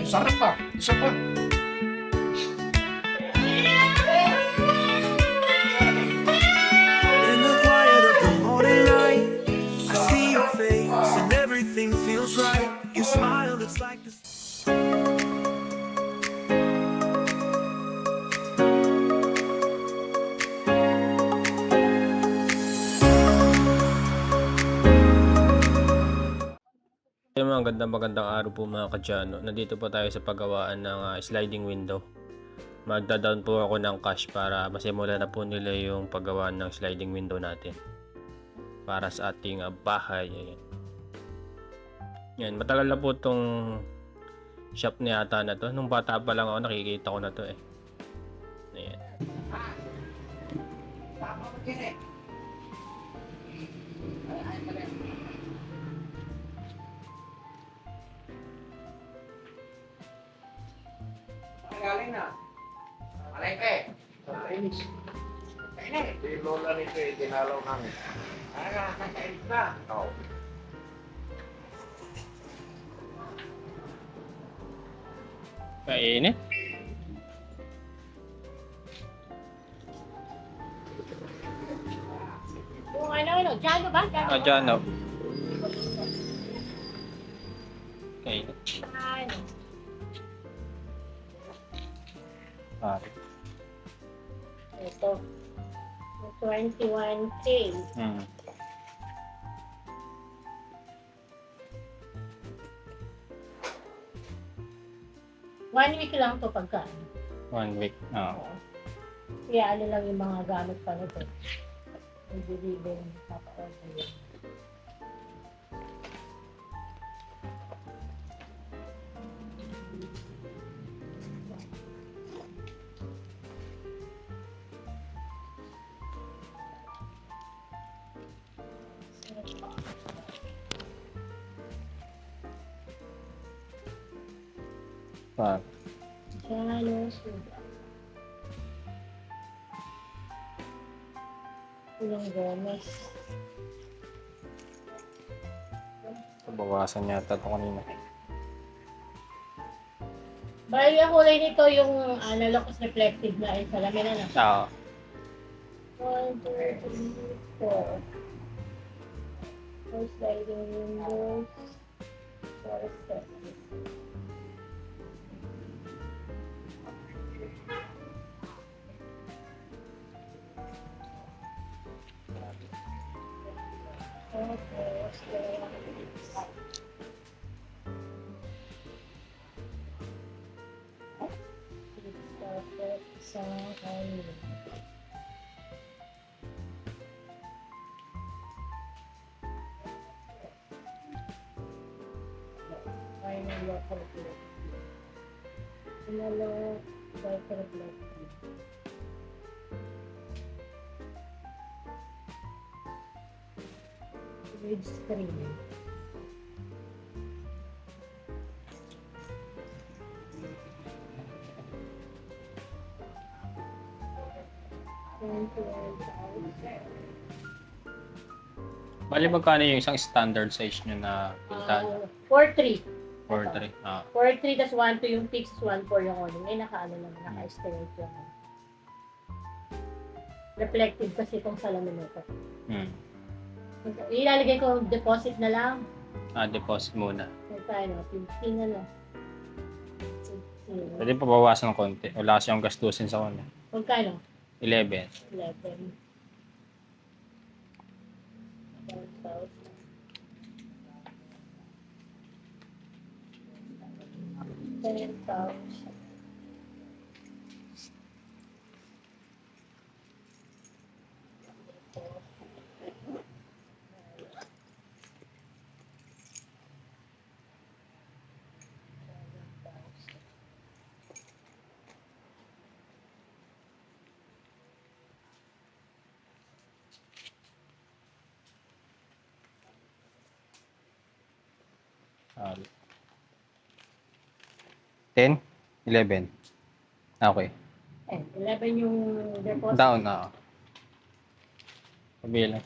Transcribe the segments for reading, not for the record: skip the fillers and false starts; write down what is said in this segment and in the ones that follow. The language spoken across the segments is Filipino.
Sarap pa. Isa pa. In the quiet of the morning light, I see your face and everything feels right. You smile, it's like the Yung mga magandang araw po mga kadyano. Nandito po tayo sa paggawaan ng sliding window. Magda-down po ako ng cash para masimulan na po nila yung paggawa ng sliding window natin. Para sa ating bahay. Ayan. Yan, matagal na po tong shop ni ata na to. Nung bata pa lang ako nakikita ko na to eh. Ayan. Galing na. Malay Malinis. Kainin. Si Lola nito eh, dinalaw namin. Nakakainis na. Oo. Kainit. Kung ano, Jano ba? Kadyano. Kainit. Ano? Pare. Ito. 21K. Hmm. One week lang to pagka. 1 week. Oo. Kaya ano lang yung mga gamit pa nito. Hindi deliver papa-order yun. Pare. Jano suga. Yung Gomez. Bawasan yata ito kanina. Bali ang kulay nito yung locus reflective na yung salamin ano. Oo. 1, 2, 3, 4. Four sliding windows. 4 steps. Tapos, dapat isang ano. Final local block. Final local block. With screen. Bali magkano yung isang standard size nyo na pintahan? 4-3. 4-3. Ah. 4-3 tas 1-2 yung fix, 1-4 yung awning. Eh, naka-ano lang, naka-straight yung reflective kasi itong salamin nito. Hmm. Ilalagay ko deposit na lang. Deposit muna. Magkano? 15 na lang. 15. Pwede pa bawasan ng konti. Wala kasi yung gastusin sa kanya. Magkano? 11. 11. 1,000. 10,000. Ah, 10? 11? Okay. 11 yung deposit. Down na. Kabilang.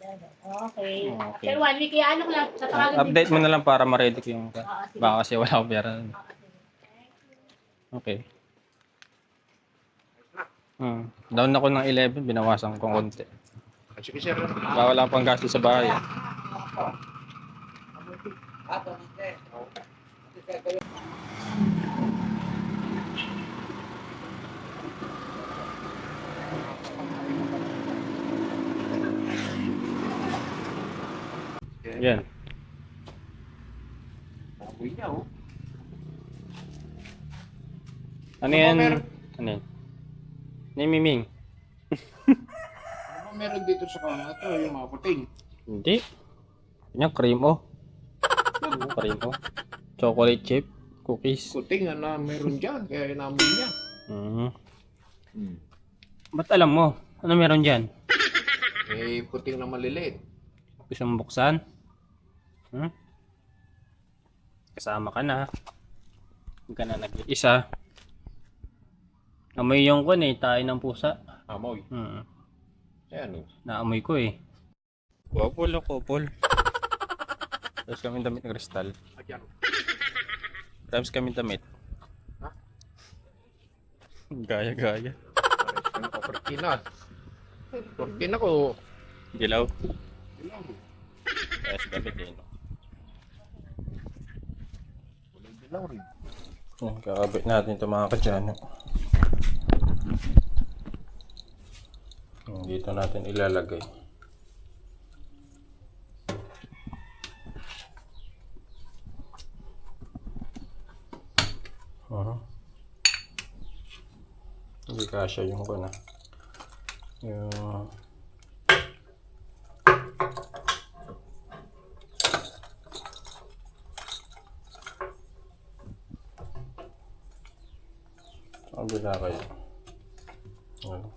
Okay. Okay. After 1 week, ano ko lang, tatawagan din. Update mo na lang para ma-ready ko yung... Oo, sige. Baka kasi wala akong pera. Oo, sige. Okay. Down ako ng 11, binawasan ko konti. Sige, sir. Baka wala pang gasto sa bahay. Yan. Amoy niya, oh. Ano yan? meron? Ano yan? Miming. Ano ba meron dito sa kanya ito? Yung mga puting. Hindi. Yan, cream oh. Ano, cream oh. Chocolate chip. Cookies. Puting na meron dyan. Kaya inamoy niya. Ba't alam mo? Ano meron dyan? Eh, puting na maliliit. Gusto mong buksan? Kasama ka na. Huwag ka na nag-iisa. Amoy yung kun eh, tayo ng pusa. Amoy. Ayan, oh. Naamoy ko eh. Couple o couple. Tapos kami damit ng kristal. Ayan. Tapos kami damit. Ha? Gaya-gaya. Ano ka, Cortina? Cortina ko. Dilaw. Tapos damit eh. No? Kulay dilaw rin. Yan, kakabit natin ito mga kadyano. Dito natin ilalagay. Hindi kasya yung ko na. Yung... Kabila kayo. Ano?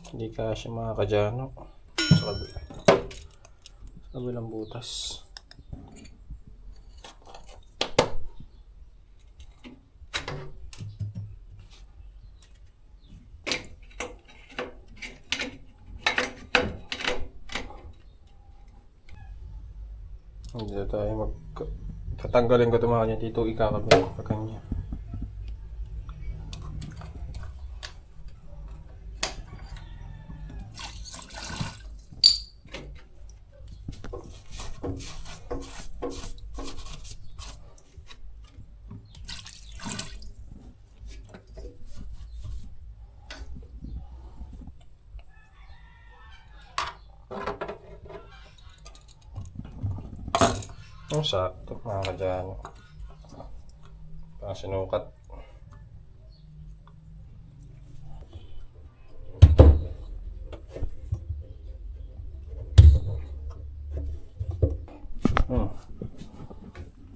Hindi kasya mga kadyano. Sa kabila. Sa kabilang butas. Hindi na tayo tatanggalin ko ito mga kanya dito ikakabit pa kanya. Ang sakto mga kadyano. Pang sinukat.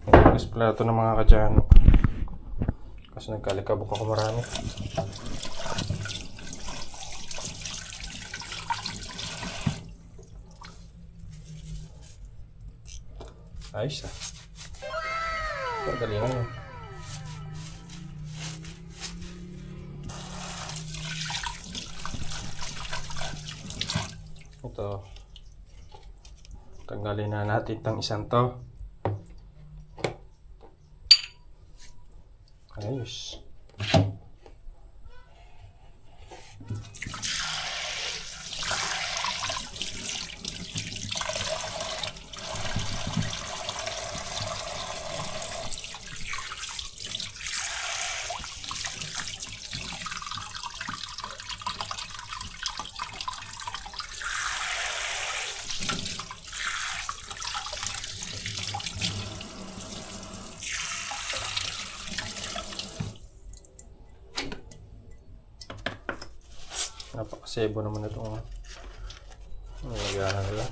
Ang plato ng mga kadyano. Kasi nagkalikabok ako marami. Ayos ah. Padali na yun. Ito. Tanggalin na natin itong isang to. Ayos. Napakasebo naman itong nagahan nila.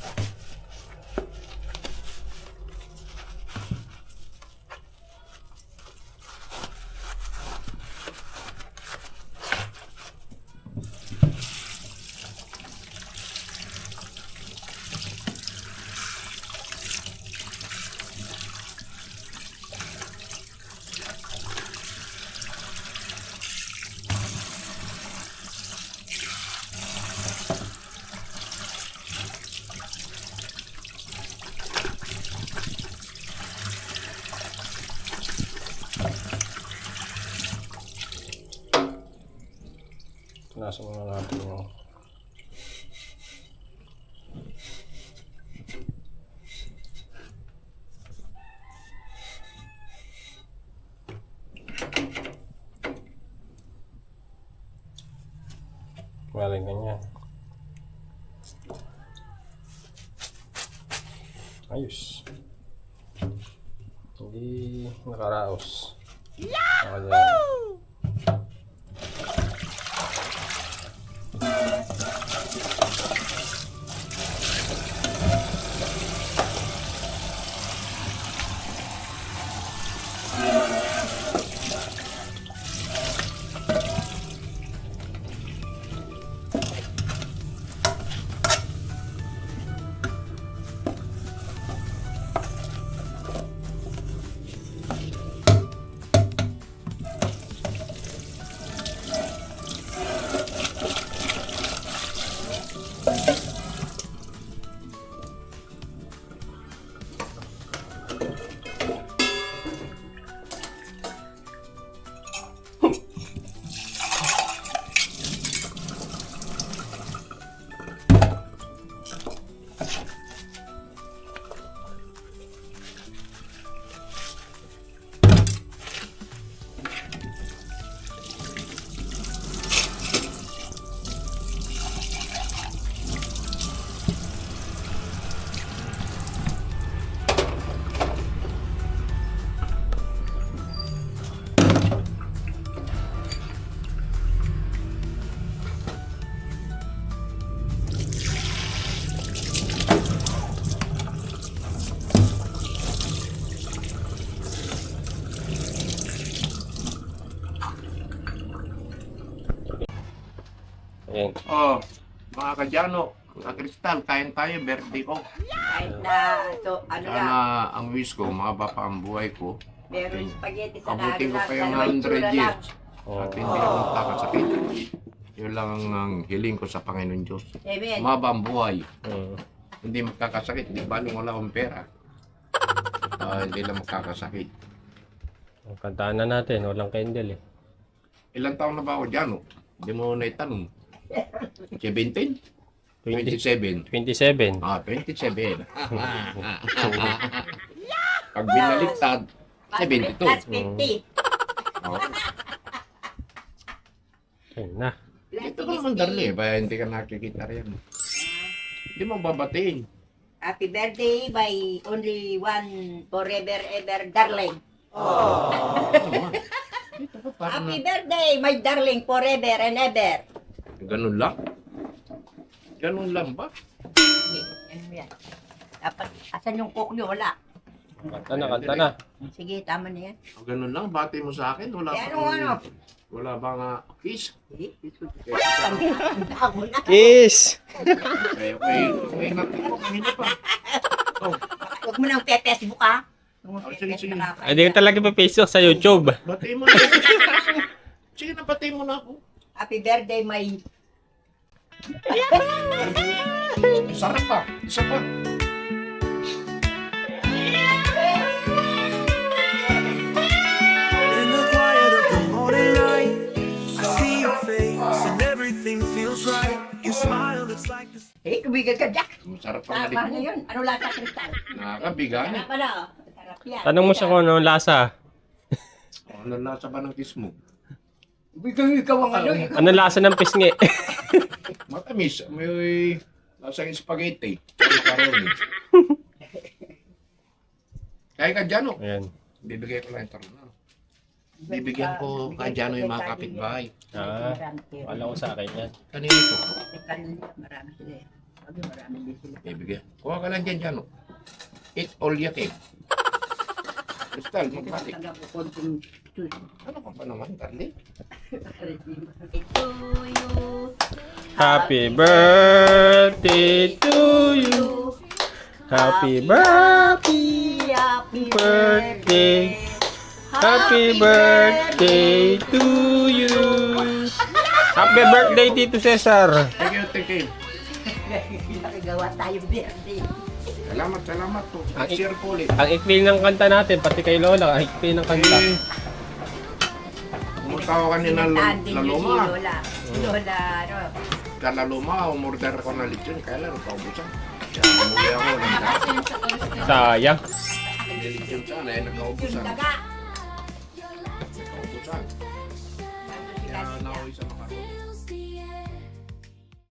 Nasa muna natin yung maling ganyan. Ayos. Hindi nakaraos. Yahoo! Ayan. Oh, mga kadyano, mga kristal, kain tayo, birthday ko. Kahit na, so, ano na, Sana ang wish ko, mahaba pa ang buhay ko. meron spaghetti sa Abutin ko naga pa yung lang, 100 years. Oh. At hindi ako magkakasakit. Yun lang ang hiling ko sa Panginoon Diyos. Amen. Mahaba ang buhay. Mm. Hindi magkakasakit. Di baling wala akong pera. Hindi lang magkakasakit. Kantaan na natin, walang candle eh. Ilang taon na ba ako dyan? Oh? Hindi mo na itanong. 17? 20, 27. 27. 27. Pag binaliktad, 72. Plus 50. Oh. Ayun na. Plus Ito ka naman 60. darli, ba hindi ka nakikita rin. Hindi mo babatiin. Happy birthday by only one forever ever darling. Ito ka parang Happy birthday my darling forever and ever. ganun lang. Ganun lang ba? Sige, ano yan? Dapat, asan yung coke nyo? Wala. Kanta na, kanta na. Sige, tama na yan. Ganun lang, bati mo sa akin. Wala Eh, bang, ano? wala bang kiss? Eh, ang damo na. Kiss! Okay, okay, natin ko, kanina pa. Oh, Huwag mo nang te-Facebook ha. sige, sige. Hindi ka talaga pa Facebook sa YouTube. Bati mo na. Sige na, bati mo na ako. Happy birthday my... Sarap pa. Isa pa. In the quiet of the morning light, I see your face and everything feels right. You smile, it's like the Eh, kumigal ka, Jack. Masarap pa Tama na balik mo. yun. Ano lasa kristal? Nakakabigan. Sarap pala, oh. Sarap yan. Tanong mo siya kung ano lasa. Ano nasa ba ng kiss mo? Ikaw ang ano, ikaw. Ano lasa ng pisngi? Matamis. May lasang spaghetti. Macaroni. Kaya ka dyan, oh. Ayan. Bibigay ko lang ito. Bibigyan ko kay Jano yung mga kapitbahay. Ah, wala ko sa akin yan. Kanina ito. Marami sila eh. Sabi marami din sila. Bibigyan. Kuha ka lang dyan, Jano. Eat all you can. Crystal, magpalik. Taga-pupunting Ano ka pa naman, Carly? Ito you. Happy birthday to you. Happy birthday. Happy Birthday. Happy birthday to you. Happy birthday, Tito Cesar. Thank you, thank you. Nakagawa tayong birthday. Salamat, salamat po. Ang- Share po ulit. Ang ikli ng kanta natin, pati kay Lola, ang ikli ng kanta. Eh, umutawa ka ni na Tanding yun si Laluma. Lola. Lola, ano. Kalaluma, umorder ko na lechon. Kaya lang, paubusan. Kaya umuwi ako. Sayang. Nilechon sana, eh, Yung nagkaubusan. daga.